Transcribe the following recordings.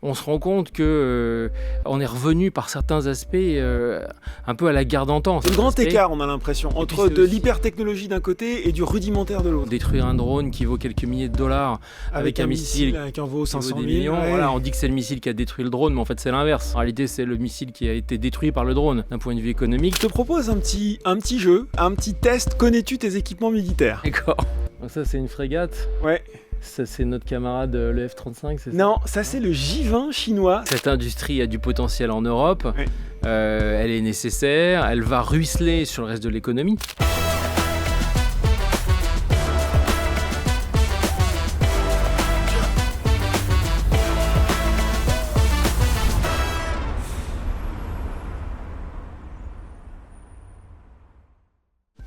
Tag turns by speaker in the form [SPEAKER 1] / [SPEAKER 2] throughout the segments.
[SPEAKER 1] on se rend compte que on est revenu par certains aspects un peu à la guerre d'antan.
[SPEAKER 2] C'est le grand écart, on a l'impression, entre de l'hypertechnologie d'un côté et du rudimentaire de l'autre.
[SPEAKER 1] Détruire un drone qui vaut quelques milliers de dollars avec un missile
[SPEAKER 2] avec un vaut 500 000
[SPEAKER 1] millions.
[SPEAKER 2] Ouais.
[SPEAKER 1] Voilà, on dit que c'est le missile qui a détruit le drone, mais en fait c'est l'inverse. En réalité, c'est le missile qui a été détruit par le drone d'un point de vue économique.
[SPEAKER 2] Je te propose un petit jeu, un petit test. Connais-tu tes équipements militaires?
[SPEAKER 1] D'accord. Donc ça, c'est une frégate.
[SPEAKER 2] Ouais.
[SPEAKER 1] Ça, c'est notre camarade le F-35, c'est ça?
[SPEAKER 2] Non, ça c'est le J-20 chinois.
[SPEAKER 1] Cette industrie a du potentiel en Europe.
[SPEAKER 2] Ouais.
[SPEAKER 1] Elle est nécessaire. Elle va ruisseler sur le reste de l'économie.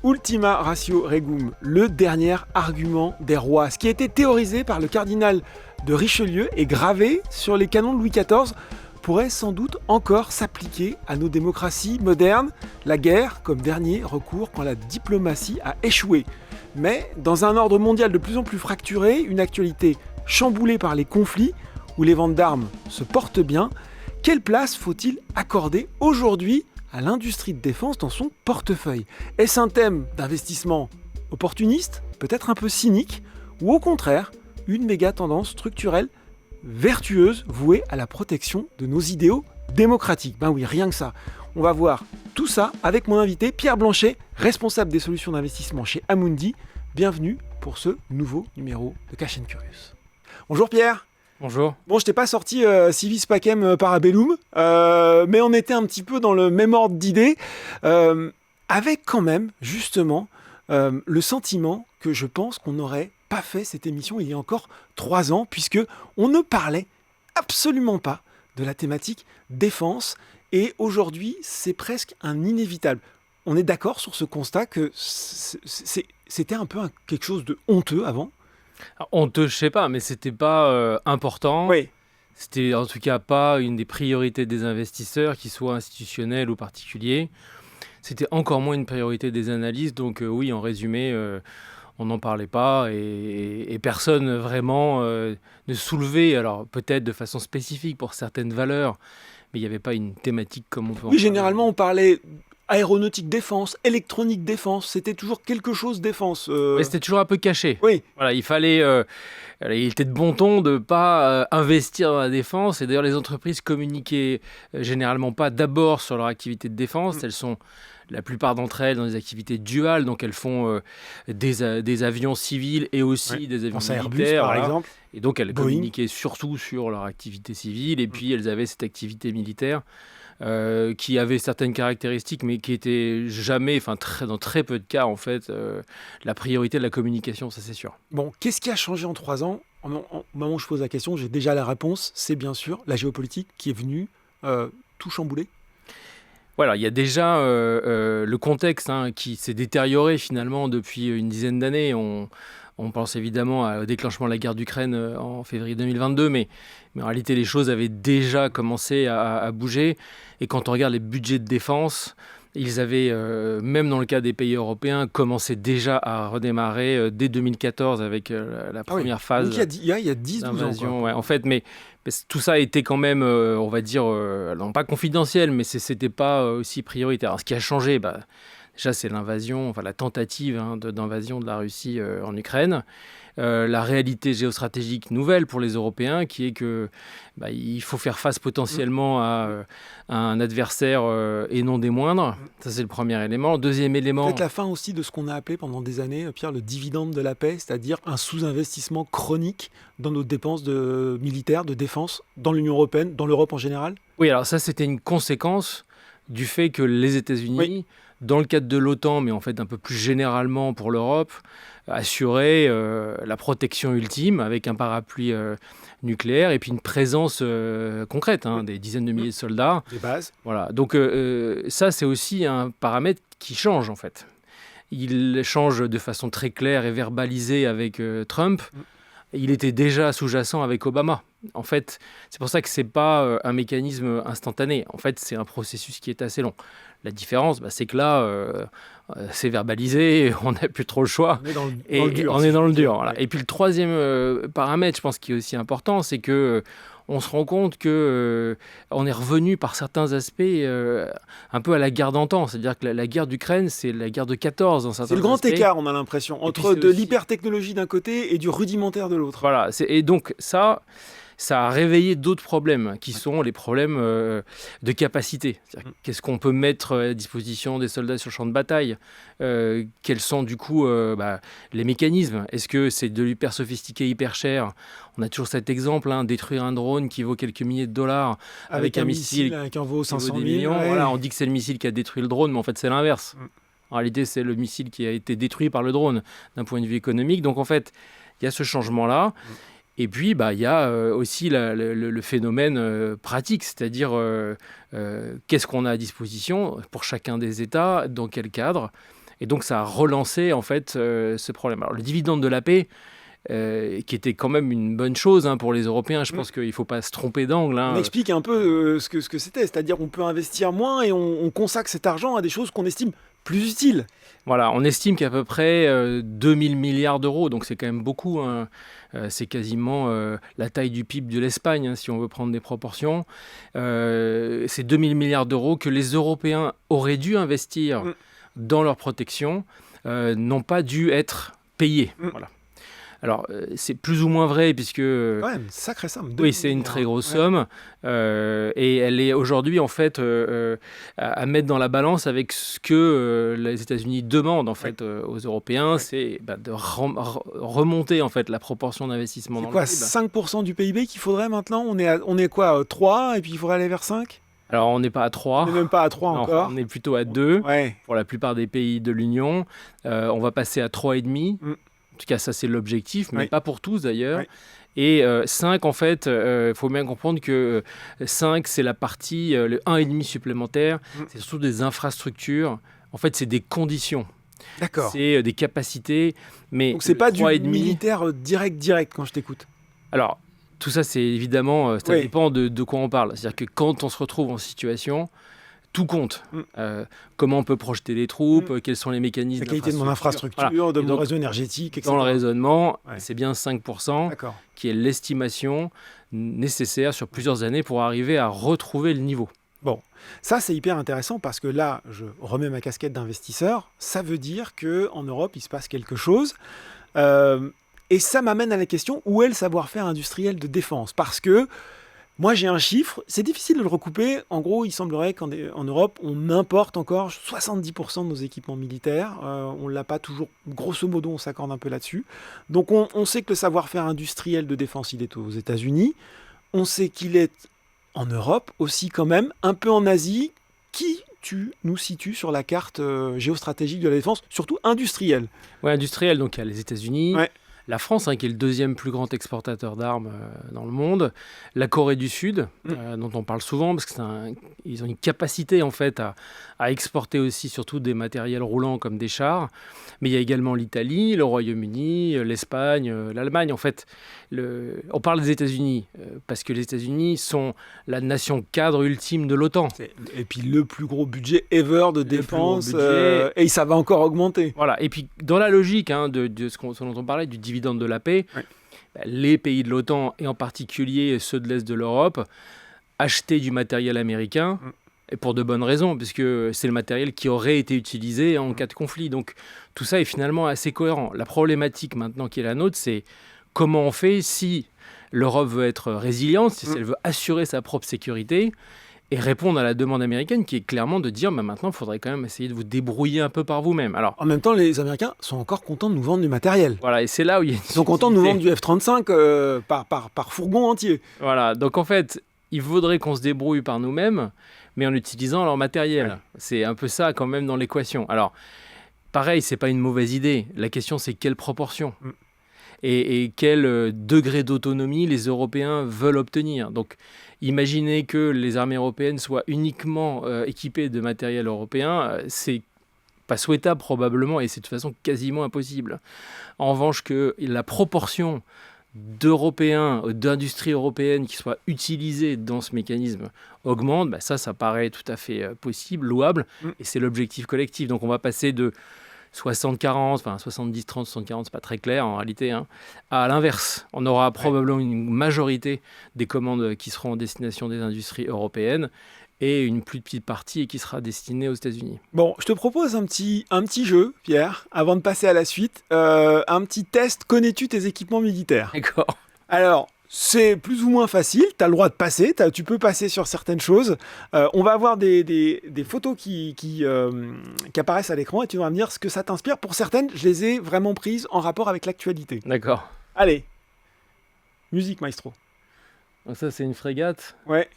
[SPEAKER 2] Ultima ratio regum, le dernier argument des rois, ce qui a été théorisé par le cardinal de Richelieu et gravé sur les canons de Louis XIV, pourrait sans doute encore s'appliquer à nos démocraties modernes, la guerre comme dernier recours quand la diplomatie a échoué. Mais dans un ordre mondial de plus en plus fracturé, une actualité chamboulée par les conflits, où les ventes d'armes se portent bien, quelle place faut-il accorder aujourd'hui à l'industrie de défense dans son portefeuille? Est-ce un thème d'investissement opportuniste, peut-être un peu cynique, ou au contraire, une méga tendance structurelle vertueuse vouée à la protection de nos idéaux démocratiques? Ben oui, rien que ça. On va voir tout ça avec mon invité Pierre Blanchet, responsable des solutions d'investissement chez Amundi. Bienvenue pour ce nouveau numéro de Cash & Curious. Bonjour Pierre.
[SPEAKER 1] Bonjour.
[SPEAKER 2] Bon, je t'ai pas sorti Civis Pacem Parabellum, mais on était un petit peu dans le même ordre d'idées, avec quand même, justement, le sentiment que je pense qu'on n'aurait pas fait cette émission il y a encore 3 ans, puisque on ne parlait absolument pas de la thématique défense, et aujourd'hui, c'est presque un inévitable. On est d'accord sur ce constat que c'était un peu quelque chose de honteux avant?
[SPEAKER 1] Alors, honteux, je sais pas, mais c'était pas important.
[SPEAKER 2] Oui.
[SPEAKER 1] C'était en tout cas pas une des priorités des investisseurs, qu'ils soient institutionnels ou particuliers. C'était encore moins une priorité des analystes. Donc oui, en résumé, on n'en parlait pas et personne vraiment ne soulevait, alors peut-être de façon spécifique pour certaines valeurs, mais il n'y avait pas une thématique comme on peut en
[SPEAKER 2] Oui,
[SPEAKER 1] parler.
[SPEAKER 2] généralement on parlait aéronautique défense, électronique défense, c'était toujours quelque chose défense.
[SPEAKER 1] Mais c'était toujours un peu caché.
[SPEAKER 2] Oui.
[SPEAKER 1] Voilà, il était de bon ton de ne pas investir dans la défense. Et d'ailleurs, les entreprises communiquaient généralement pas d'abord sur leur activité de défense. Elles sont, la plupart d'entre elles, dans des activités duales. Donc, elles font des avions civils et aussi des avions
[SPEAKER 2] Pense à
[SPEAKER 1] militaires.
[SPEAKER 2] Airbus, par exemple.
[SPEAKER 1] Et donc, elles
[SPEAKER 2] Boeing.
[SPEAKER 1] communiquaient surtout sur leur activité civile. Et puis, elles avaient cette activité militaire. Qui avait certaines caractéristiques, mais qui était jamais, dans très peu de cas, en fait, la priorité de la communication, ça c'est sûr.
[SPEAKER 2] Bon, qu'est-ce qui a changé en 3 ans? Au moment où je pose la question, j'ai déjà la réponse. C'est bien sûr la géopolitique qui est venue tout chambouler.
[SPEAKER 1] Voilà, il y a déjà le contexte qui s'est détérioré finalement depuis une dizaine d'années. On pense évidemment au déclenchement de la guerre d'Ukraine en février 2022, mais en réalité, les choses avaient déjà commencé à bouger. Et quand on regarde les budgets de défense, ils avaient, même dans le cas des pays européens, commencé déjà à redémarrer dès 2014 avec la première phase.
[SPEAKER 2] Donc il y a 10-12 ans.
[SPEAKER 1] Ouais, en fait, mais tout ça était quand même, on va dire, non pas confidentiel, mais c'était pas aussi prioritaire. Alors, ce qui a changé, déjà, c'est l'invasion, la tentative d'invasion de la Russie en Ukraine. La réalité géostratégique nouvelle pour les Européens, qui est que il faut faire face potentiellement à un adversaire et non des moindres. Ça, c'est le premier élément. Deuxième élément...
[SPEAKER 2] Peut-être la fin aussi de ce qu'on a appelé pendant des années, Pierre, le dividende de la paix, c'est-à-dire un sous-investissement chronique dans nos dépenses militaires, de défense, dans l'Union européenne, dans l'Europe en général.
[SPEAKER 1] Oui, alors ça, c'était une conséquence du fait que les États-Unis, dans le cadre de l'OTAN, mais en fait un peu plus généralement pour l'Europe, assurer la protection ultime avec un parapluie nucléaire et puis une présence concrète, des dizaines de milliers de soldats.
[SPEAKER 2] Des bases.
[SPEAKER 1] Voilà. Donc ça, c'est aussi un paramètre qui change en fait. Il change de façon très claire et verbalisée avec Trump. Il était déjà sous-jacent avec Obama. En fait, c'est pour ça que ce n'est pas un mécanisme instantané. En fait, c'est un processus qui est assez long. La différence, c'est que là, c'est verbalisé, on n'a plus trop le choix.
[SPEAKER 2] On est dans le dur.
[SPEAKER 1] Voilà. Et puis le troisième paramètre, je pense, qui est aussi important, c'est que on se rend compte que on est revenu par certains aspects un peu à la guerre d'antan. C'est-à-dire que la guerre d'Ukraine, c'est la guerre de 14 dans certains
[SPEAKER 2] C'est le grand
[SPEAKER 1] aspects.
[SPEAKER 2] écart, on a l'impression, entre de l'hypertechnologie d'un côté et du rudimentaire de l'autre.
[SPEAKER 1] Voilà, et donc ça a réveillé d'autres problèmes, qui sont les problèmes de capacité. Qu'est-ce qu'on peut mettre à disposition des soldats sur le champ de bataille ? Quels sont du coup les mécanismes ? Est-ce que c'est de l'hyper sophistiqué, hyper cher ? On a toujours cet exemple, détruire un drone qui vaut quelques milliers de dollars avec un missile
[SPEAKER 2] qui en vaut 500 000.
[SPEAKER 1] Des millions.
[SPEAKER 2] Ouais.
[SPEAKER 1] Voilà, on dit que c'est le missile qui a détruit le drone, mais en fait c'est l'inverse. En réalité, c'est le missile qui a été détruit par le drone d'un point de vue économique. Donc en fait, il y a ce changement-là. Et puis, il y a aussi le phénomène pratique, c'est-à-dire qu'est-ce qu'on a à disposition pour chacun des États, dans quel cadre. Et donc, ça a relancé, en fait, ce problème. Alors, le dividende de la paix, qui était quand même une bonne chose pour les Européens, je pense qu'il ne faut pas se tromper d'angle.
[SPEAKER 2] On explique un peu ce que c'était, c'est-à-dire qu'on peut investir moins et on consacre cet argent à des choses qu'on estime plus utiles.
[SPEAKER 1] Voilà, on estime qu'à peu près 2000 milliards d'euros, donc c'est quand même beaucoup. C'est quasiment la taille du PIB de l'Espagne, si on veut prendre des proportions. C'est 2000 milliards d'euros que les Européens auraient dû investir dans leur protection, n'ont pas dû être payés. Voilà. Alors, c'est plus ou moins vrai, puisque...
[SPEAKER 2] Ouais, une sacrée somme.
[SPEAKER 1] Oui, c'est une très grosse somme. Et elle est aujourd'hui, en fait, à mettre dans la balance avec ce que les États-Unis demandent, en fait, aux Européens. C'est de remonter, en fait, la proportion d'investissement dans le PIB.
[SPEAKER 2] C'est quoi, 5% du PIB qu'il faudrait maintenant ? On est quoi, 3 et puis il faudrait aller vers 5 ?
[SPEAKER 1] Alors, on n'est pas à 3.
[SPEAKER 2] On n'est même pas à 3 encore.
[SPEAKER 1] On est plutôt à 2 pour la plupart des pays de l'Union. On va passer à 3,5. En tout cas, ça, c'est l'objectif, mais pas pour tous, d'ailleurs. Et 5, en fait, il faut bien comprendre que 5, c'est la partie, le 1,5 supplémentaire, c'est surtout des infrastructures. En fait, c'est des conditions.
[SPEAKER 2] D'accord.
[SPEAKER 1] C'est des capacités. Mais
[SPEAKER 2] donc, c'est pas du militaire direct quand je t'écoute.
[SPEAKER 1] Alors, tout ça, c'est évidemment, ça dépend de quoi on parle. C'est-à-dire que quand on se retrouve en situation... Tout compte. Comment on peut projeter les troupes, quels sont les mécanismes.
[SPEAKER 2] La qualité de mon infrastructure, de mon réseau énergétique, etc.
[SPEAKER 1] Dans le raisonnement, c'est bien 5% qui est l'estimation nécessaire sur plusieurs années pour arriver à retrouver le niveau.
[SPEAKER 2] Bon, ça c'est hyper intéressant parce que là, je remets ma casquette d'investisseur. Ça veut dire qu'en Europe, il se passe quelque chose. Et ça m'amène à la question, où est le savoir-faire industriel de défense ? Parce que moi, j'ai un chiffre, c'est difficile de le recouper. En gros, il semblerait qu'en Europe, on importe encore 70% de nos équipements militaires. On ne l'a pas toujours, grosso modo, on s'accorde un peu là-dessus. Donc, on sait que le savoir-faire industriel de défense, il est aux États-Unis. On sait qu'il est en Europe aussi quand même, un peu en Asie. Qui tu nous situes sur la carte géostratégique de la défense, surtout industrielle ?
[SPEAKER 1] Oui, industrielle, donc il y a les États-Unis.
[SPEAKER 2] Ouais.
[SPEAKER 1] La France, qui est le deuxième plus grand exportateur d'armes dans le monde. La Corée du Sud, dont on parle souvent, parce qu'ils ont une capacité en fait à exporter aussi surtout des matériels roulants comme des chars. Mais il y a également l'Italie, le Royaume-Uni, l'Espagne, l'Allemagne. En fait, on parle des États-Unis parce que les États-Unis sont la nation cadre ultime de l'OTAN.
[SPEAKER 2] Et puis le plus gros budget ever de défense, et ça va encore augmenter.
[SPEAKER 1] Voilà. Et puis dans la logique de ce dont on parlait, du dividende de la paix, les pays de l'OTAN, et en particulier ceux de l'Est de l'Europe, achetaient du matériel américain, et pour de bonnes raisons, puisque c'est le matériel qui aurait été utilisé en cas de conflit. Donc tout ça est finalement assez cohérent. La problématique maintenant qui est la nôtre, c'est comment on fait si l'Europe veut être résiliente, si elle veut assurer sa propre sécurité, et répondre à la demande américaine qui est clairement de dire maintenant, il faudrait quand même essayer de vous débrouiller un peu par vous-même. Alors,
[SPEAKER 2] en même temps, les Américains sont encore contents de nous vendre du matériel.
[SPEAKER 1] Voilà, et c'est là où il y a
[SPEAKER 2] Ils sont contents de nous vendre du F-35 par fourgon entier.
[SPEAKER 1] Voilà, donc en fait, il faudrait qu'on se débrouille par nous-mêmes, mais en utilisant leur matériel. C'est un peu ça quand même dans l'équation. Alors, pareil, c'est pas une mauvaise idée. La question, c'est quelle proportion et quel degré d'autonomie les Européens veulent obtenir. Donc, imaginez que les armées européennes soient uniquement équipées de matériel européen, c'est pas souhaitable probablement, et c'est de toute façon quasiment impossible. En revanche, que la proportion d'Européens, d'industries européennes qui soient utilisées dans ce mécanisme augmente, ça paraît tout à fait possible, louable, et c'est l'objectif collectif. Donc on va passer de 60-40, enfin 70-30, 60-40, c'est pas très clair en réalité. Hein. À l'inverse, on aura probablement une majorité des commandes qui seront en destination des industries européennes et une plus petite partie qui sera destinée aux États-Unis.
[SPEAKER 2] Bon, je te propose un petit jeu, Pierre, avant de passer à la suite. Un petit test. Connais-tu tes équipements militaires ?
[SPEAKER 1] D'accord.
[SPEAKER 2] Alors, c'est plus ou moins facile. Tu as le droit de passer. Tu peux passer sur certaines choses. On va avoir des photos qui apparaissent à l'écran et tu vas me dire ce que ça t'inspire. Pour certaines, je les ai vraiment prises en rapport avec l'actualité.
[SPEAKER 1] D'accord.
[SPEAKER 2] Allez. Musique, maestro.
[SPEAKER 1] Donc ça, c'est une frégate.
[SPEAKER 2] Ouais.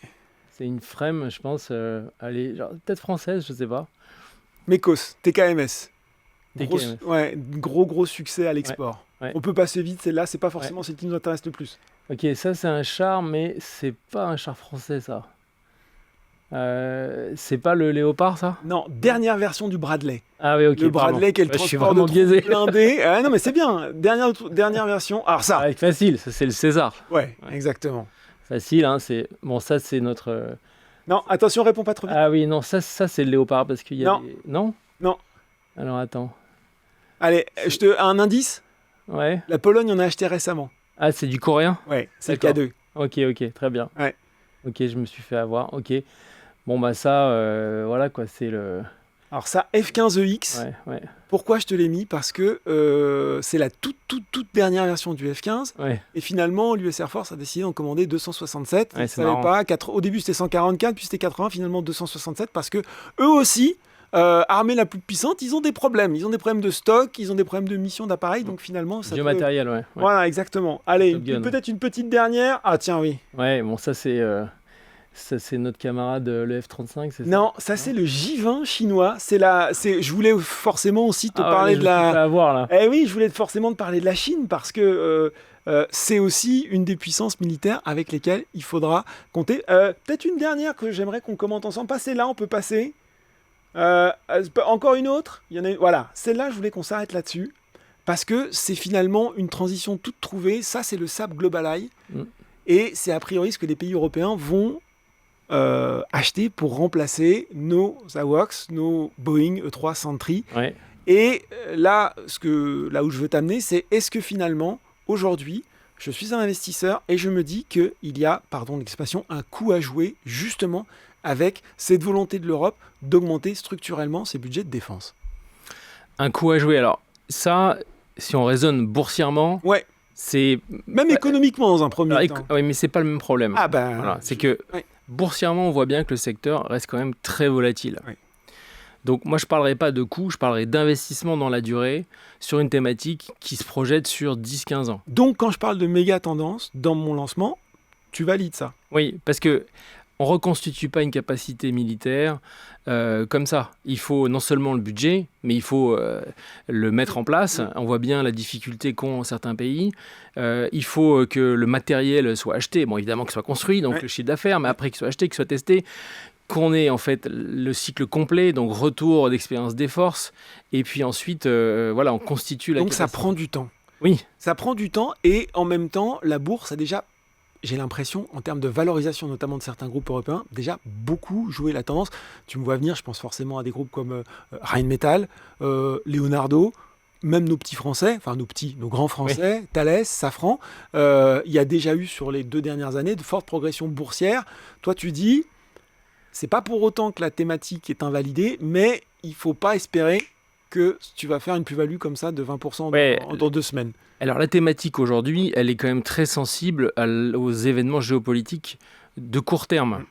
[SPEAKER 1] C'est une frame, je pense. Elle est peut-être française, je sais pas.
[SPEAKER 2] Mekos, TKMS.
[SPEAKER 1] TKMS.
[SPEAKER 2] Gros succès à l'export.
[SPEAKER 1] Ouais.
[SPEAKER 2] On peut passer vite, celle-là, c'est pas forcément celle qui nous intéresse le plus.
[SPEAKER 1] Ok, ça c'est un char, mais c'est pas un char français, ça. C'est pas le Léopard, ça ?
[SPEAKER 2] Non, dernière version du Bradley.
[SPEAKER 1] Ah oui, ok.
[SPEAKER 2] Le Bradley, qui est le transport de troupes blindées. Ah, non, mais c'est bien. Dernière version. Alors ça.
[SPEAKER 1] Ah, facile, ça c'est le César.
[SPEAKER 2] Ouais, exactement.
[SPEAKER 1] Facile, hein. C'est bon, ça c'est notre.
[SPEAKER 2] Non, attention, réponds pas trop vite.
[SPEAKER 1] Ah oui, non, ça c'est le Léopard parce qu'il y a.
[SPEAKER 2] Non.
[SPEAKER 1] Non. Alors attends.
[SPEAKER 2] Allez, un indice.
[SPEAKER 1] Ouais.
[SPEAKER 2] La Pologne en a acheté récemment.
[SPEAKER 1] Ah, c'est du coréen ?
[SPEAKER 2] Ouais, c'est le K2.
[SPEAKER 1] Ok, très bien.
[SPEAKER 2] Ouais.
[SPEAKER 1] Ok, je me suis fait avoir. Ok. Bon, bah ça, voilà quoi, c'est le...
[SPEAKER 2] Alors ça, F-15EX.
[SPEAKER 1] Ouais.
[SPEAKER 2] Pourquoi je te l'ai mis ? Parce que c'est la toute dernière version du F-15.
[SPEAKER 1] Ouais.
[SPEAKER 2] Et finalement, l'US Air Force a décidé d'en commander 267.
[SPEAKER 1] Ouais,
[SPEAKER 2] c'est marrant. Pas, au début, c'était 144, puis c'était 80, finalement 267, parce que eux aussi, armée la plus puissante, ils ont des problèmes. Ils ont des problèmes de stock, ils ont des problèmes de mission d'appareils, donc finalement...
[SPEAKER 1] ça matériel, ouais.
[SPEAKER 2] Voilà, exactement. Allez, peut-être une petite dernière. Ah tiens, oui.
[SPEAKER 1] Ouais, bon, ça c'est notre camarade, le F-35, c'est ça ?
[SPEAKER 2] Non, ça c'est le J-20 chinois. Je voulais forcément aussi te parler de la...
[SPEAKER 1] là.
[SPEAKER 2] Eh oui, je voulais forcément te parler de la Chine, parce que c'est aussi une des puissances militaires avec lesquelles il faudra compter. Peut-être une dernière que j'aimerais qu'on commente ensemble. Pas celle-là, on peut passer... encore une autre, voilà, celle-là je voulais qu'on s'arrête là-dessus parce que c'est finalement une transition toute trouvée. Ça c'est le SAP GlobalEye et c'est a priori ce que les pays européens vont acheter pour remplacer nos AWACS, nos Boeing E3 Sentry. Et là où je veux t'amener, c'est est-ce que finalement aujourd'hui je suis un investisseur et je me dis qu'il y a, pardon l'expression, un coup à jouer justement avec cette volonté de l'Europe d'augmenter structurellement ses budgets de défense.
[SPEAKER 1] Un coup à jouer, alors ça, si on raisonne boursièrement, c'est...
[SPEAKER 2] Même économiquement dans un premier temps.
[SPEAKER 1] Oui, mais c'est pas le même problème.
[SPEAKER 2] Ah ben...
[SPEAKER 1] Voilà, c'est que boursièrement, on voit bien que le secteur reste quand même très volatile. Donc moi, je ne parlerai pas de coût, je parlerai d'investissement dans la durée sur une thématique qui se projette sur 10-15 ans.
[SPEAKER 2] Donc quand je parle de méga tendance, dans mon lancement, tu valides ça ?
[SPEAKER 1] Oui, parce que on ne reconstitue pas une capacité militaire comme ça. Il faut non seulement le budget, mais il faut le mettre en place. On voit bien la difficulté qu'ont certains pays. Il faut que le matériel soit acheté. Bon, évidemment qu'il soit construit, donc le chiffre d'affaires, mais après qu'il soit acheté, qu'il soit testé, qu'on ait en fait le cycle complet, donc retour d'expérience des forces, et puis ensuite, on constitue la capacité.
[SPEAKER 2] Donc ça prend du temps.
[SPEAKER 1] Oui.
[SPEAKER 2] Ça prend du temps, et en même temps, la bourse a déjà... J'ai l'impression, en termes de valorisation, notamment de certains groupes européens, déjà beaucoup joué la tendance. Tu me vois venir, je pense forcément à des groupes comme Rheinmetall, Leonardo, même nos petits français, enfin nos grands français, Thales, Safran. Il y a déjà eu sur les 2 dernières années de fortes progressions boursières. Toi, tu dis, c'est pas pour autant que la thématique est invalidée, mais il faut pas espérer que tu vas faire une plus-value comme ça de 20% dans 2 semaines.
[SPEAKER 1] Alors la thématique aujourd'hui, elle est quand même très sensible aux événements géopolitiques de court terme.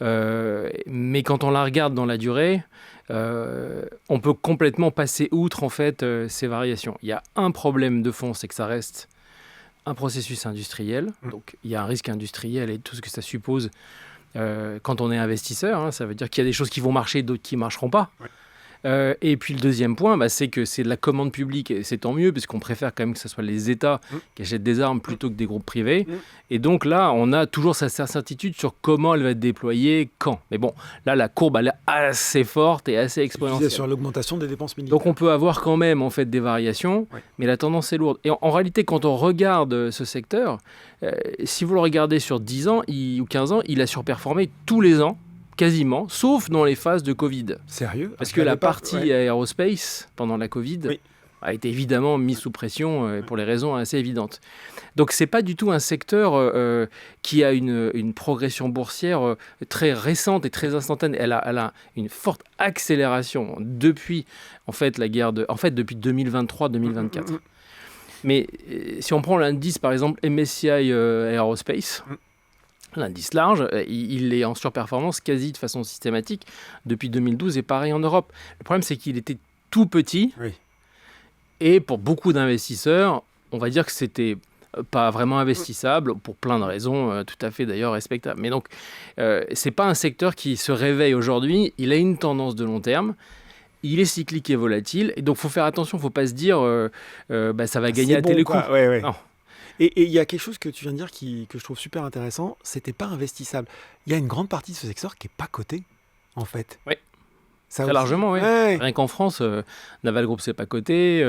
[SPEAKER 1] Mais quand on la regarde dans la durée, on peut complètement passer outre en fait ces variations. Il y a un problème de fond, c'est que ça reste un processus industriel. Donc il y a un risque industriel et tout ce que ça suppose quand on est investisseur. Ça veut dire qu'il y a des choses qui vont marcher, d'autres qui ne marcheront pas. Et puis le deuxième point, c'est que c'est de la commande publique, et c'est tant mieux, parce qu'on préfère quand même que ce soit les États qui achètent des armes plutôt que des groupes privés. Et donc là, on a toujours cette incertitude sur comment elle va être déployée, quand. Mais bon, là, la courbe, elle est assez forte et assez exponentielle.
[SPEAKER 2] Sur l'augmentation des dépenses militaires.
[SPEAKER 1] Donc on peut avoir quand même en fait des variations, mais la tendance est lourde. Et en réalité, quand on regarde ce secteur, si vous le regardez sur 10 ans ou 15 ans, il a surperformé tous les ans quasiment, sauf dans les phases de Covid.
[SPEAKER 2] Sérieux?
[SPEAKER 1] Parce que la partie aérospace, pendant la Covid, a été évidemment mise sous pression pour les raisons assez évidentes. Donc, ce n'est pas du tout un secteur qui a une progression boursière très récente et très instantanée. Elle a une forte accélération depuis, depuis 2023-2024. Mais si on prend l'indice, par exemple, MSCI Aerospace, l'indice large, il est en surperformance quasi de façon systématique depuis 2012 et pareil en Europe. Le problème, c'est qu'il était tout petit et pour beaucoup d'investisseurs, on va dire que c'était pas vraiment investissable pour plein de raisons tout à fait d'ailleurs respectables. Mais donc, c'est pas un secteur qui se réveille aujourd'hui, il a une tendance de long terme. Il est cyclique et volatile, et donc il faut faire attention, il ne faut pas se dire ça va gagner à tel coup. Non.
[SPEAKER 2] Et il y a quelque chose que tu viens de dire que je trouve super intéressant, c'était pas investissable. Il y a une grande partie de ce secteur qui n'est pas coté, en fait.
[SPEAKER 1] Oui. Très largement, oui. Rien qu'en France, Naval Group, c'est pas coté,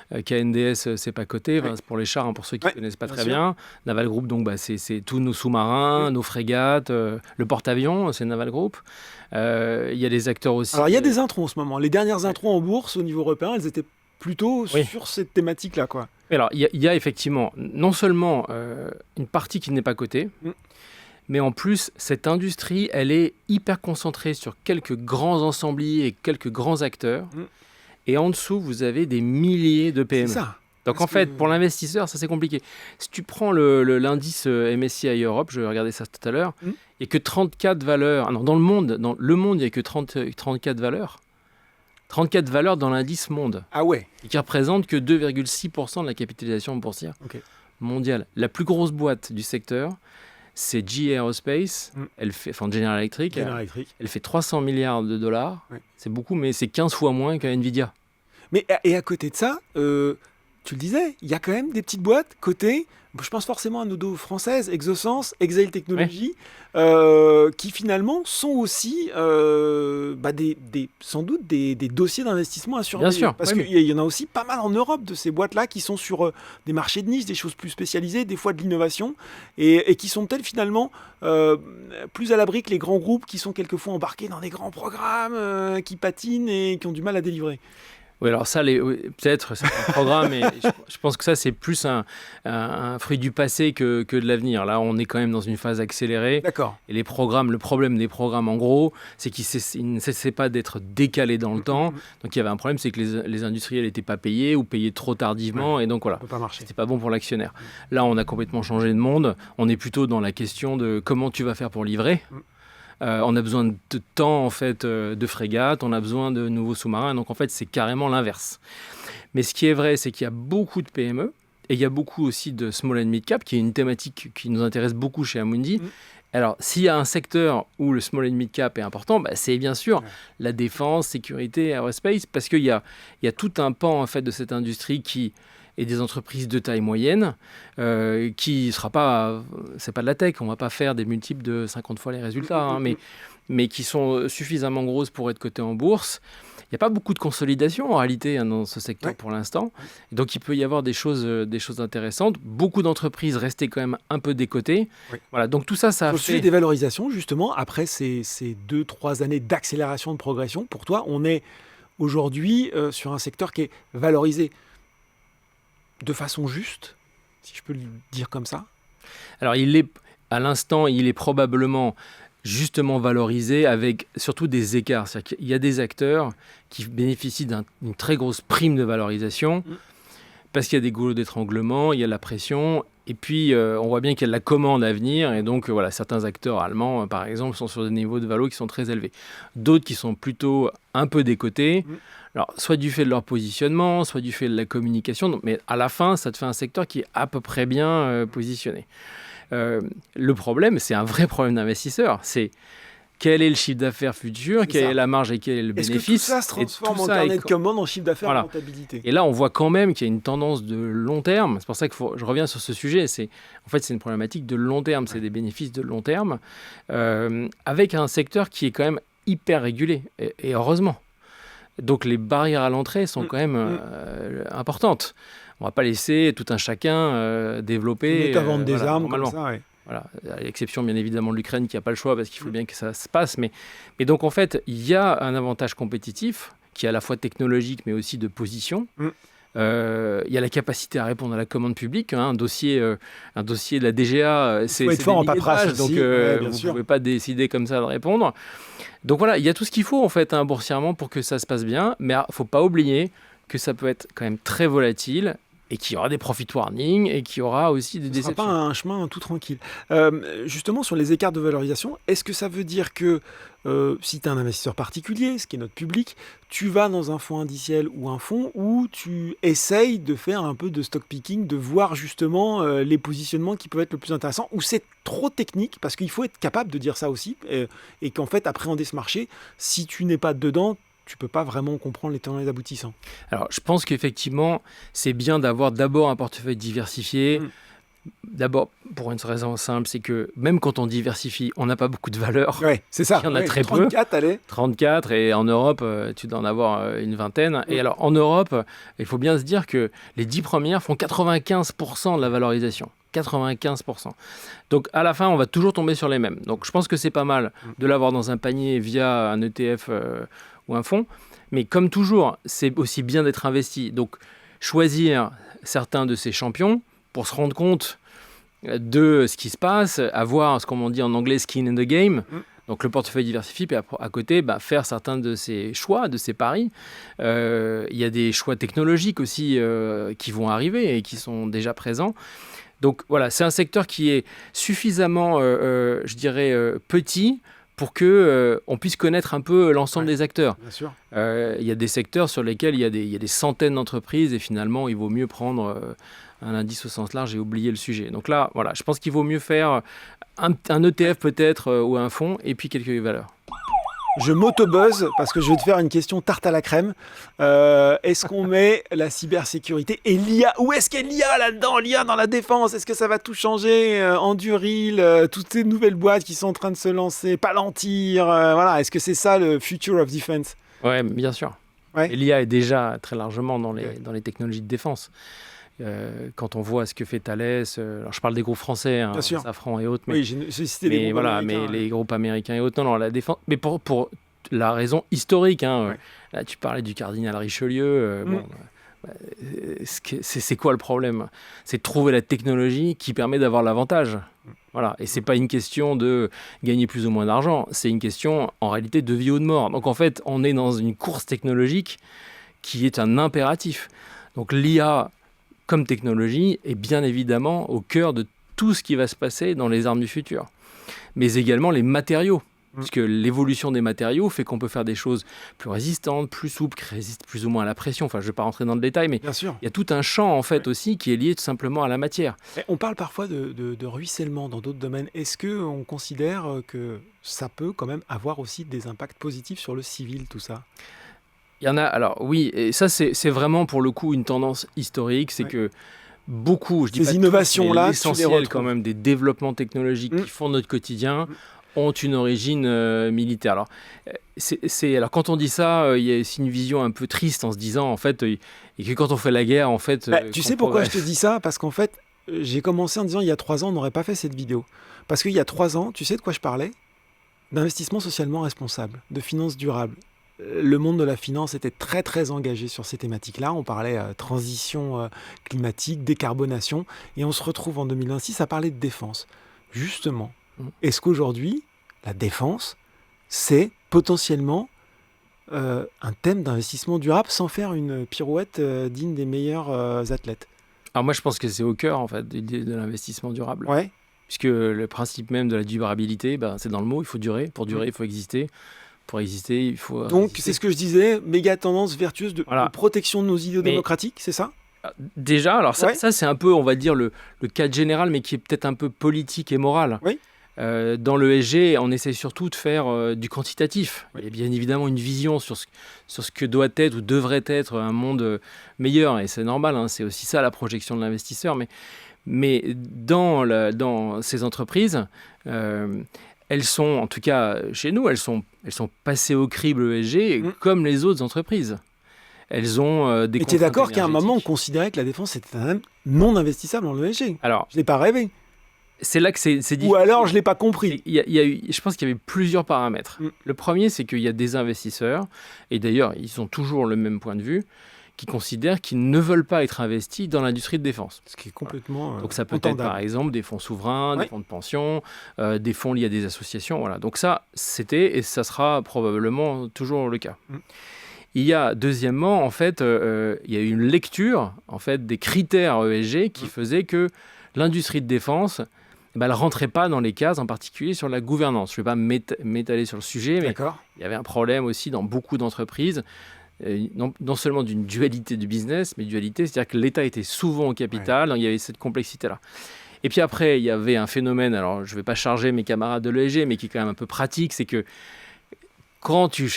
[SPEAKER 1] KNDS, c'est pas coté, c'est pour les chars, pour ceux qui ne connaissent pas très bien. Naval Group, donc, c'est tous nos sous-marins, nos frégates, le porte-avions, c'est Naval Group. Il y a des acteurs aussi.
[SPEAKER 2] Alors, il y a des introns en ce moment. Les dernières introns en bourse, au niveau européen, elles étaient plutôt sur cette thématique-là, quoi.
[SPEAKER 1] Alors, il y a effectivement non seulement une partie qui n'est pas cotée, mais en plus, cette industrie, elle est hyper concentrée sur quelques grands ensembliers et quelques grands acteurs. Et en dessous, vous avez des milliers de PME.
[SPEAKER 2] C'est ça.
[SPEAKER 1] Donc en fait, pour l'investisseur, ça c'est compliqué. Si tu prends l'indice MSCI Europe, je regardais ça tout à l'heure, il n'y a que 34 valeurs. Dans le monde, il n'y a que 34 valeurs. 34 valeurs dans l'indice monde.
[SPEAKER 2] Ah ouais.
[SPEAKER 1] Et qui représentent que 2,6% de la capitalisation boursière mondiale. La plus grosse boîte du secteur, c'est GE Aerospace, General Electric. Elle fait 300 milliards de dollars. C'est beaucoup, mais c'est 15 fois moins qu'à Nvidia.
[SPEAKER 2] Mais et à côté de ça, tu le disais, il y a quand même des petites boîtes cotées. Je pense forcément à nos dos françaises, Exosens, Exail Technologies, qui finalement sont aussi sans doute des dossiers d'investissement à surveiller.
[SPEAKER 1] Bien sûr.
[SPEAKER 2] Parce qu'il y en a aussi pas mal en Europe de ces boîtes-là qui sont sur des marchés de niche, des choses plus spécialisées, des fois de l'innovation, et qui sont peut-être finalement plus à l'abri que les grands groupes qui sont quelquefois embarqués dans des grands programmes, qui patinent et qui ont du mal à délivrer.
[SPEAKER 1] Oui, alors ça, peut-être, c'est un programme, mais je pense que ça, c'est plus un fruit du passé que de l'avenir. Là, on est quand même dans une phase accélérée.
[SPEAKER 2] D'accord.
[SPEAKER 1] Et le problème des programmes, en gros, c'est qu'ils ne cessaient pas d'être décalés dans le temps. Donc, il y avait un problème, c'est que les industriels n'étaient pas payés ou payés trop tardivement. Et donc, voilà, c'était pas bon pour l'actionnaire. Là, on a complètement changé de monde. On est plutôt dans la question de comment tu vas faire pour livrer. On a besoin de temps, en fait, de frégates, on a besoin de nouveaux sous-marins. Donc, en fait, c'est carrément l'inverse. Mais ce qui est vrai, c'est qu'il y a beaucoup de PME et il y a beaucoup aussi de small and mid cap, qui est une thématique qui nous intéresse beaucoup chez Amundi. Alors, s'il y a un secteur où le small and mid cap est important, c'est bien sûr la défense, sécurité, aerospace, parce qu'il y a tout un pan, en fait, de cette industrie et des entreprises de taille moyenne qui sera pas, c'est pas de la tech, on va pas faire des multiples de 50 fois les résultats, mais qui sont suffisamment grosses pour être cotées en bourse. Il n'y a pas beaucoup de consolidation en réalité dans ce secteur pour l'instant. Et donc il peut y avoir des choses intéressantes. Beaucoup d'entreprises restaient quand même un peu décotées. Voilà, donc tout ça a fait...
[SPEAKER 2] Au sujet des valorisations, justement, après ces 2-3 années d'accélération de progression, pour toi, on est aujourd'hui sur un secteur qui est valorisé de façon juste, si je peux le dire comme ça?
[SPEAKER 1] Alors, à l'instant, il est probablement justement valorisé avec surtout des écarts. C'est-à-dire qu'il y a des acteurs qui bénéficient d'une très grosse prime de valorisation parce qu'il y a des goulots d'étranglement, il y a la pression, et puis on voit bien qu'il y a de la commande à venir, et donc voilà, certains acteurs allemands, par exemple, sont sur des niveaux de valo qui sont très élevés. D'autres qui sont plutôt un peu décotés, alors, soit du fait de leur positionnement, soit du fait de la communication, mais à la fin, ça te fait un secteur qui est à peu près bien positionné. Le problème, c'est un vrai problème d'investisseur, c'est quel est le chiffre d'affaires futur, quelle est la marge et quel est le bénéfice.
[SPEAKER 2] Est-ce que tout ça se transforme en carnet de commande, en chiffre d'affaires, en rentabilité?
[SPEAKER 1] Et là, on voit quand même qu'il y a une tendance de long terme. C'est pour ça que je reviens sur ce sujet. C'est une problématique de long terme. C'est des bénéfices de long terme avec un secteur qui est quand même hyper régulé, et heureusement. Donc les barrières à l'entrée sont quand même importantes. On ne va pas laisser tout un chacun développer...
[SPEAKER 2] à vendre des armes comme ça,
[SPEAKER 1] Voilà, à l'exception bien évidemment de l'Ukraine qui n'a pas le choix parce qu'il faut bien que ça se passe. Mais donc en fait, il y a un avantage compétitif qui est à la fois technologique mais aussi de position. Il y a la capacité à répondre à la commande publique. Un dossier de la DGA,
[SPEAKER 2] faut être fort en paperasse
[SPEAKER 1] donc
[SPEAKER 2] aussi,
[SPEAKER 1] vous ne pouvez pas décider comme ça de répondre. Donc voilà, il y a tout ce qu'il faut en fait boursièrement pour que ça se passe bien. Mais il ne faut pas oublier que ça peut être quand même très volatile et qu'il y aura des profit warnings et qu'il y aura aussi des déceptions.
[SPEAKER 2] Ce ne sera pas un chemin tout tranquille. Justement, sur les écarts de valorisation, est-ce que ça veut dire que si tu es un investisseur particulier, ce qui est notre public, tu vas dans un fonds indiciel ou un fonds où tu essayes de faire un peu de stock picking, de voir justement les positionnements qui peuvent être le plus intéressants, ou c'est trop technique, parce qu'il faut être capable de dire ça aussi, et qu'en fait, appréhender ce marché, si tu n'es pas dedans, tu ne peux pas vraiment comprendre les tenants et les aboutissants.
[SPEAKER 1] Alors, je pense qu'effectivement, c'est bien d'avoir d'abord un portefeuille diversifié. D'abord, pour une raison simple, c'est que même quand on diversifie, on n'a pas beaucoup de valeur.
[SPEAKER 2] Oui, c'est ça.
[SPEAKER 1] Il y en a très
[SPEAKER 2] 34,
[SPEAKER 1] peu.
[SPEAKER 2] Allez.
[SPEAKER 1] 34, et en Europe, tu dois en avoir une vingtaine. Et alors, en Europe, il faut bien se dire que les 10 premières font 95% de la valorisation. 95%. Donc, à la fin, on va toujours tomber sur les mêmes. Donc, je pense que c'est pas mal de l'avoir dans un panier via un ETF ou un fonds. Mais comme toujours, c'est aussi bien d'être investi. Donc, choisir certains de ces champions pour se rendre compte de ce qui se passe, avoir ce qu'on dit en anglais skin in the game, donc le portefeuille diversifié, puis à côté, faire certains de ces choix, de ces paris. Il y a des choix technologiques aussi qui vont arriver et qui sont déjà présents. Donc voilà, c'est un secteur qui est suffisamment, je dirais, petit pour qu'on puisse connaître un peu l'ensemble des acteurs.
[SPEAKER 2] Bien sûr.
[SPEAKER 1] Il y a des secteurs sur lesquels il y a des centaines d'entreprises et finalement, il vaut mieux prendre un indice au sens large et oublier le sujet. Donc là, voilà, je pense qu'il vaut mieux faire un ETF peut-être ou un fonds et puis quelques valeurs.
[SPEAKER 2] Je m'auto-buzz parce que je vais te faire une question tarte à la crème. Est-ce qu'on met la cybersécurité et l'IA? Où est-ce qu'il y a l'IA là-dedans? L'IA dans la défense? Est-ce que ça va tout changer? Anduril, toutes ces nouvelles boîtes qui sont en train de se lancer, Palantir, voilà. Est-ce que c'est ça le future of defense?
[SPEAKER 1] Oui, bien sûr. Ouais. Et l'IA est déjà très largement dans les technologies de défense. Quand on voit ce que fait Thales, alors je parle des groupes français, Safran et autres, mais,
[SPEAKER 2] j'ai cité les groupes américains.
[SPEAKER 1] Les groupes américains et autres, non, la défense, mais pour la raison historique, là tu parlais du cardinal Richelieu, c'est quoi le problème? C'est de trouver la technologie qui permet d'avoir l'avantage. Voilà. Et c'est pas une question de gagner plus ou moins d'argent, c'est une question en réalité de vie ou de mort. Donc en fait, on est dans une course technologique qui est un impératif. Donc l'IA comme technologie est bien évidemment au cœur de tout ce qui va se passer dans les armes du futur. Mais également les matériaux, puisque l'évolution des matériaux fait qu'on peut faire des choses plus résistantes, plus souples, qui résistent plus ou moins à la pression. Enfin, je ne vais pas rentrer dans le détail, mais il y a tout un champ en fait aussi qui est lié tout simplement à la matière.
[SPEAKER 2] Et on parle parfois de ruissellement dans d'autres domaines. Est-ce qu'on considère que ça peut quand même avoir aussi des impacts positifs sur le civil, tout ça ?
[SPEAKER 1] Il y en a, alors oui, et ça c'est vraiment pour le coup une tendance historique, c'est que beaucoup, je dis
[SPEAKER 2] ces innovations-là,
[SPEAKER 1] l'essentiel quand même des développements technologiques qui font notre quotidien ont une origine militaire. Alors, alors quand on dit ça, il y a aussi une vision un peu triste en se disant en fait, et que quand on fait la guerre, en fait...
[SPEAKER 2] tu sais pourquoi je te dis ça? Parce qu'en fait, j'ai commencé en disant il y a 3 ans, on n'aurait pas fait cette vidéo. Parce qu'il y a 3 ans, tu sais de quoi je parlais? D'investissement socialement responsable, de finances durables. Le monde de la finance était très très engagé sur ces thématiques-là. On parlait transition climatique, décarbonation, et on se retrouve en 2026 à parler de défense. Justement, est-ce qu'aujourd'hui, la défense, c'est potentiellement un thème d'investissement durable sans faire une pirouette digne des meilleurs athlètes?
[SPEAKER 1] Alors moi, je pense que c'est au cœur en fait de l'investissement durable.
[SPEAKER 2] Ouais.
[SPEAKER 1] Puisque le principe même de la durabilité, c'est dans le mot, il faut durer. Pour durer, il faut exister. Pour exister, il faut...
[SPEAKER 2] Donc, c'est ce que je disais, méga tendance vertueuse de protection de nos idéaux démocratiques, c'est ça?
[SPEAKER 1] Déjà, alors ça c'est un peu, on va dire, le cadre général, mais qui est peut-être un peu politique et moral.
[SPEAKER 2] Oui.
[SPEAKER 1] Dans l'ESG, on essaie surtout de faire du quantitatif. Oui. Il y a bien évidemment une vision sur ce que doit être ou devrait être un monde meilleur, et c'est normal, c'est aussi ça la projection de l'investisseur. Mais dans ces entreprises... elles sont, en tout cas chez nous, elles sont passées au crible ESG comme les autres entreprises. Elles ont des...
[SPEAKER 2] Mais tu es d'accord qu'à un moment, on considérait que la défense était un non investissable dans l'ESG?
[SPEAKER 1] Alors,
[SPEAKER 2] je n'ai pas rêvé.
[SPEAKER 1] c'est là que c'est difficile.
[SPEAKER 2] Ou alors, je ne l'ai pas compris.
[SPEAKER 1] Je pense qu'il y avait plusieurs paramètres.
[SPEAKER 2] Mm.
[SPEAKER 1] Le premier, c'est qu'il y a des investisseurs, et d'ailleurs, ils ont toujours le même point de vue, qui considèrent qu'ils ne veulent pas être investis dans l'industrie de défense.
[SPEAKER 2] Ce qui est complètement
[SPEAKER 1] Donc ça peut
[SPEAKER 2] entendable.
[SPEAKER 1] être par exemple des fonds souverains,
[SPEAKER 2] Ouais.
[SPEAKER 1] des fonds de pension, des fonds liés à des associations. Voilà. Donc ça, c'était et ça sera probablement toujours le cas.
[SPEAKER 2] Mm.
[SPEAKER 1] Il y a deuxièmement, en fait, il y a eu une lecture en fait, des critères ESG qui faisait que l'industrie de défense, elle ne rentrait pas dans les cases, en particulier sur la gouvernance. Je ne vais pas m'étaler sur le sujet, mais
[SPEAKER 2] D'accord.
[SPEAKER 1] il y avait un problème aussi dans beaucoup d'entreprises, non seulement d'une dualité du business, mais dualité, c'est-à-dire que l'État était souvent au capital, donc il y avait cette complexité-là. Et puis après, il y avait un phénomène, alors je ne vais pas charger mes camarades de l'ESG, mais qui est quand même un peu pratique, c'est que quand tu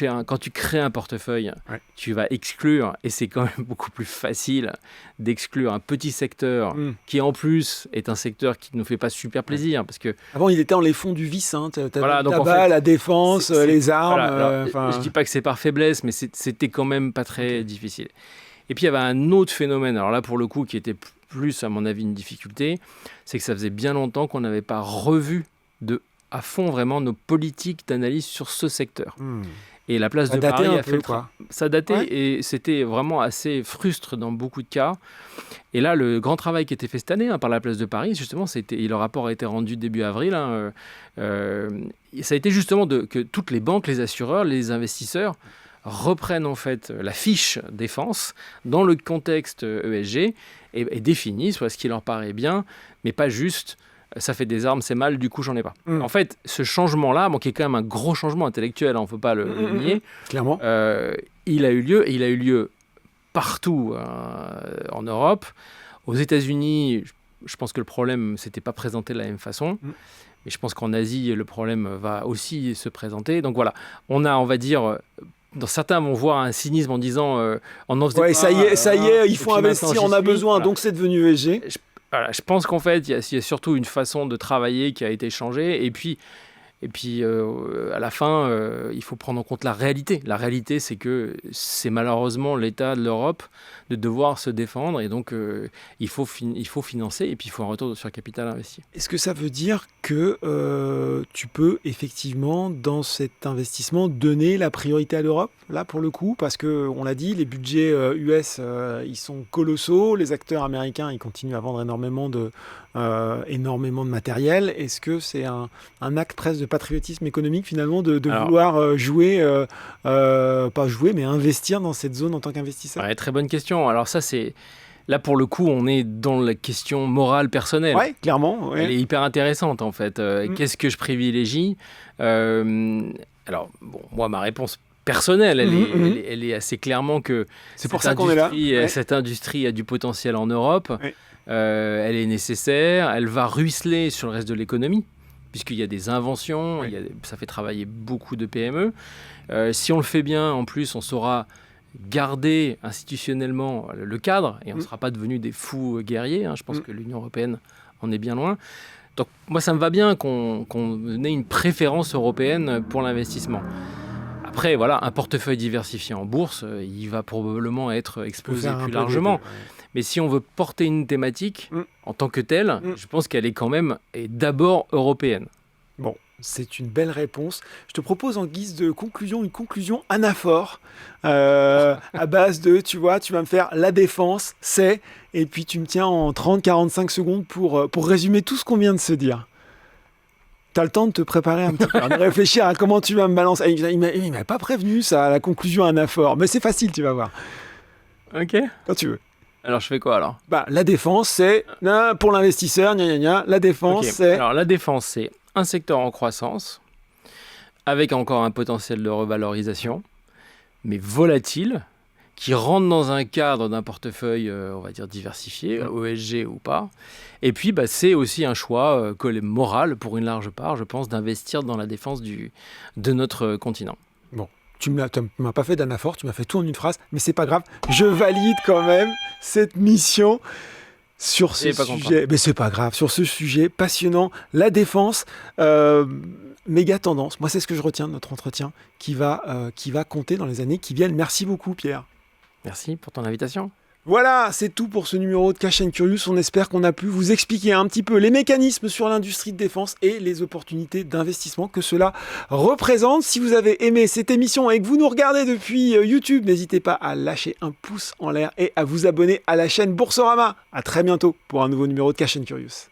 [SPEAKER 1] crées un portefeuille,
[SPEAKER 2] Ouais.
[SPEAKER 1] tu vas exclure, et c'est quand même beaucoup plus facile d'exclure un petit secteur qui en plus est un secteur qui ne nous fait pas super plaisir, parce que
[SPEAKER 2] Avant, il était dans les fonds du vice. Hein. Tu
[SPEAKER 1] Voilà,
[SPEAKER 2] le
[SPEAKER 1] donc, en
[SPEAKER 2] tabac,
[SPEAKER 1] fait,
[SPEAKER 2] la défense,
[SPEAKER 1] c'est-
[SPEAKER 2] les armes.
[SPEAKER 1] voilà, alors, je dis pas que c'est par faiblesse, mais c'était quand même pas très difficile. Et puis il y avait un autre phénomène, alors là pour le coup qui était plus à mon avis une difficulté, c'est que ça faisait bien longtemps qu'on n'avait pas revu à fond vraiment nos politiques d'analyse sur ce secteur. Et la place
[SPEAKER 2] Ça
[SPEAKER 1] de
[SPEAKER 2] datait
[SPEAKER 1] Paris
[SPEAKER 2] un
[SPEAKER 1] a fait
[SPEAKER 2] peu,
[SPEAKER 1] le
[SPEAKER 2] quoi.
[SPEAKER 1] ça datait
[SPEAKER 2] Ouais.
[SPEAKER 1] et c'était vraiment assez frustre dans beaucoup de cas. Et là, le grand travail qui a été fait cette année par la place de Paris, justement, et le rapport a été rendu début avril, ça a été justement que toutes les banques, les assureurs, les investisseurs reprennent en fait la fiche défense dans le contexte ESG et définissent ce qui leur paraît bien, mais pas juste ça fait des armes, c'est mal, du coup j'en ai pas. En fait, ce changement-là, qui est quand même un gros changement intellectuel, on ne peut pas le nier,
[SPEAKER 2] Clairement.
[SPEAKER 1] il a eu lieu, et il a eu lieu partout en Europe. Aux États-Unis, je pense que le problème ne s'était pas présenté de la même façon. Mais je pense qu'en Asie, le problème va aussi se présenter. Donc voilà, on va dire... certains vont voir un cynisme en disant on en faisait
[SPEAKER 2] Ouais,
[SPEAKER 1] pas,
[SPEAKER 2] ça y est, il faut
[SPEAKER 1] puis
[SPEAKER 2] investir,
[SPEAKER 1] maintenant,
[SPEAKER 2] on a
[SPEAKER 1] j'y suis.
[SPEAKER 2] besoin,
[SPEAKER 1] Voilà.
[SPEAKER 2] donc c'est devenu ESG.
[SPEAKER 1] Je pense qu'en fait, il y a surtout une façon de travailler qui a été changée. Et puis à la fin, il faut prendre en compte la réalité. La réalité, c'est que c'est malheureusement l'état de l'Europe de devoir se défendre. Et donc, il faut financer et puis il faut un retour sur le capital investi.
[SPEAKER 2] Est-ce que ça veut dire que tu peux effectivement, dans cet investissement, donner la priorité à l'Europe, là, pour le coup? Parce qu'on l'a dit, les budgets US, ils sont colossaux. Les acteurs américains, ils continuent à vendre énormément de matériel. Est-ce que c'est un acte presque de patriotisme économique, finalement, de vouloir jouer, pas jouer, mais investir dans cette zone en tant qu'investisseur?
[SPEAKER 1] Ouais, très bonne question. Alors ça, c'est... Là, pour le coup, on est dans la question morale personnelle.
[SPEAKER 2] Oui, clairement. Ouais.
[SPEAKER 1] Elle est hyper intéressante, en fait. Qu'est-ce que je privilégie? Alors, bon, moi, ma réponse personnelle, elle est assez clairement que
[SPEAKER 2] c'est pour ça qu'on est là.
[SPEAKER 1] Ouais. Cette industrie a du potentiel en Europe. Ouais. Elle est nécessaire. Elle va ruisseler sur le reste de l'économie, puisqu'il y a des inventions. Ouais. Ça fait travailler beaucoup de PME. Si on le fait bien, en plus, on saura garder institutionnellement le cadre et on ne sera pas devenus des fous guerriers. Je pense que l'Union européenne en est bien loin. Donc moi, ça me va bien qu'on ait une préférence européenne pour l'investissement. Après, voilà, un portefeuille diversifié en bourse, il va probablement être exposé plus largement. Mais si on veut porter une thématique en tant que telle, je pense qu'elle est quand même d'abord européenne.
[SPEAKER 2] Bon. C'est une belle réponse. Je te propose en guise de conclusion, une conclusion anaphore à base de, tu vas me faire la défense, c'est, et puis tu me tiens en 30-45 secondes pour résumer tout ce qu'on vient de se dire. Tu as le temps de te préparer un petit peu, de réfléchir à comment tu vas me balancer. Il ne m'a pas prévenu, ça, la conclusion anaphore. Mais c'est facile, tu vas voir.
[SPEAKER 1] Ok.
[SPEAKER 2] Quand tu veux.
[SPEAKER 1] Alors, je fais quoi, alors ?
[SPEAKER 2] La défense, c'est, pour l'investisseur, la défense, c'est...
[SPEAKER 1] Alors, la défense, c'est un secteur en croissance, avec encore un potentiel de revalorisation, mais volatile, qui rentre dans un cadre d'un portefeuille, on va dire, diversifié, ESG ou pas. Et puis, c'est aussi un choix moral, pour une large part, je pense, d'investir dans la défense de notre continent.
[SPEAKER 2] Bon. Tu ne m'as pas fait d'anaphore, tu m'as fait tout en une phrase, mais c'est pas grave, je valide quand même cette mission sur ce sujet. Mais c'est pas grave, sur ce sujet passionnant, la défense, méga tendance. Moi, c'est ce que je retiens de notre entretien qui va compter dans les années qui viennent. Merci beaucoup, Pierre.
[SPEAKER 1] Merci pour ton invitation.
[SPEAKER 2] Voilà, c'est tout pour ce numéro de Cash & Curious. On espère qu'on a pu vous expliquer un petit peu les mécanismes sur l'industrie de défense et les opportunités d'investissement que cela représente. Si vous avez aimé cette émission et que vous nous regardez depuis YouTube, n'hésitez pas à lâcher un pouce en l'air et à vous abonner à la chaîne Boursorama. À très bientôt pour un nouveau numéro de Cash & Curious.